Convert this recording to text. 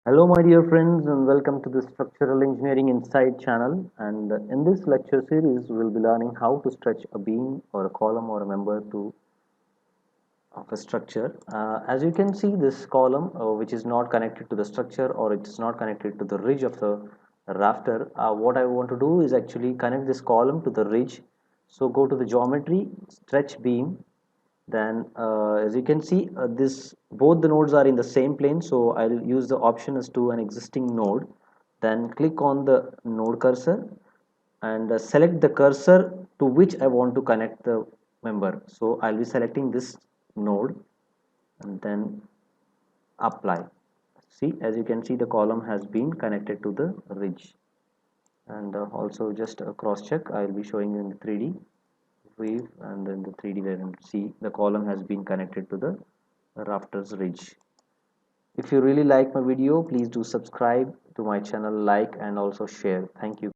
Hello, my dear friends, and welcome to the Structural Engineering Insight channel. And in this lecture series, we'll be learning how to stretch a beam or a column or a member to of a structure. As you can see, this column, which is not connected to the structure or it is not connected to the ridge of the rafter, what I want to do is actually connect this column to the ridge. So go to the geometry, stretch beam, then as you can see this both the nodes are in the same plane, so I'll use the option as to an existing node, then click on the node cursor and select the cursor to which I want to connect the member. So I'll be selecting this node and then apply. See, as you can see, the column has been connected to the ridge. And also just a cross check, I'll be showing you in the 3D wave, and then the 3D wave, and see the column has been connected to the rafters ridge. If you really like my video, please do subscribe to my channel, like and also share. Thank you.